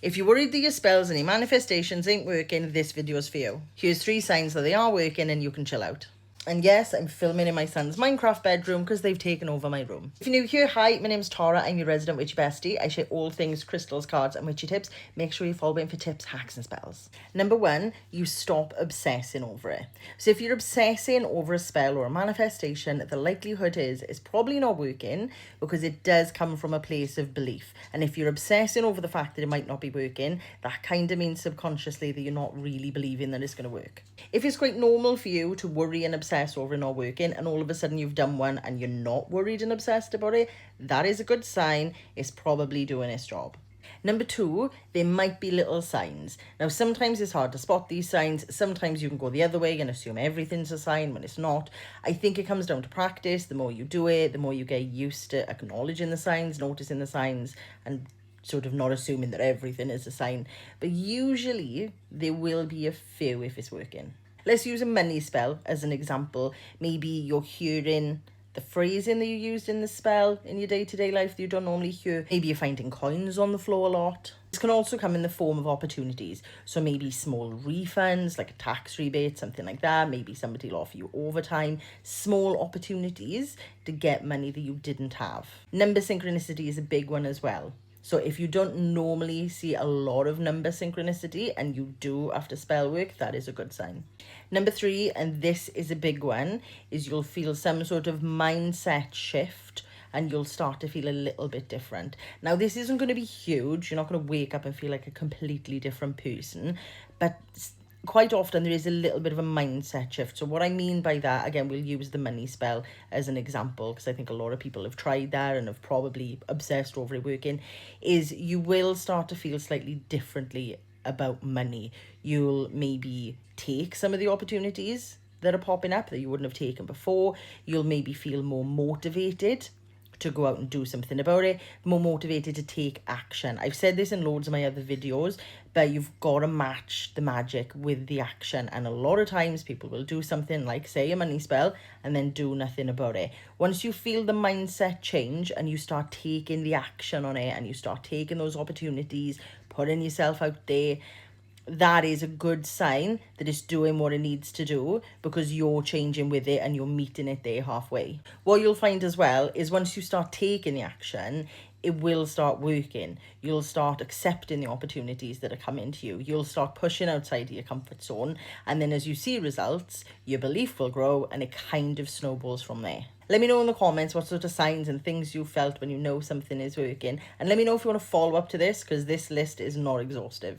If you're worried that your spells and your manifestations ain't working, this video is for you. Here's 3 signs that they are working and you can chill out. And yes, I'm filming in my son's Minecraft bedroom because they've taken over my room. If you're new here, hi, my name's Tara. I'm your resident witchy bestie. I share all things crystals, cards and witchy tips. Make sure you follow me for tips, hacks and spells. Number 1, you stop obsessing over it. So if you're obsessing over a spell or a manifestation, the likelihood is it's probably not working because it does come from a place of belief. And if you're obsessing over the fact that it might not be working, that kind of means subconsciously that you're not really believing that it's going to work. If it's quite normal for you to worry and obsess over it not working, and all of a sudden you've done one and you're not worried and obsessed about it, that is a good sign. It's probably doing its job. Number 2, there might be little signs. Now, sometimes it's hard to spot these signs. Sometimes you can go the other way and assume everything's a sign when it's not. I think it comes down to practice. The more you do it, the more you get used to acknowledging the signs, noticing the signs, and sort of not assuming that everything is a sign. But usually there will be a few if it's working. Let's use a money spell as an example. Maybe you're hearing the phrasing that you used in the spell in your day-to-day life that you don't normally hear. Maybe you're finding coins on the floor a lot. This can also come in the form of opportunities. So maybe small refunds, like a tax rebate, something like that. Maybe somebody will offer you overtime. Small opportunities to get money that you didn't have. Number synchronicity is a big one as well. So if you don't normally see a lot of number synchronicity and you do after spell work, that is a good sign. Number 3, and this is a big one, is you'll feel some sort of mindset shift and you'll start to feel a little bit different. Now, this isn't going to be huge. You're not going to wake up and feel like a completely different person, but quite often there is a little bit of a mindset shift. So what I mean by that, again, we'll use the money spell as an example because I think a lot of people have tried that and have probably obsessed over it working, is you will start to feel slightly differently about money. You'll maybe take some of the opportunities that are popping up that you wouldn't have taken before. You'll maybe feel more motivated to go out and do something about it, more motivated to take action. I've said this in loads of my other videos, but you've got to match the magic with the action. And a lot of times people will do something like, say, a money spell and then do nothing about it. Once you feel the mindset change and you start taking the action on it and you start taking those opportunities, putting yourself out there, that is a good sign that it's doing what it needs to do because you're changing with it and you're meeting it there halfway. What you'll find as well is once you start taking the action, it will start working. You'll start accepting the opportunities that are coming to you. You'll start pushing outside of your comfort zone. And then as you see results, your belief will grow and it kind of snowballs from there. Let me know in the comments what sort of signs and things you felt when you know something is working. And let me know if you want to follow up to this because this list is not exhaustive.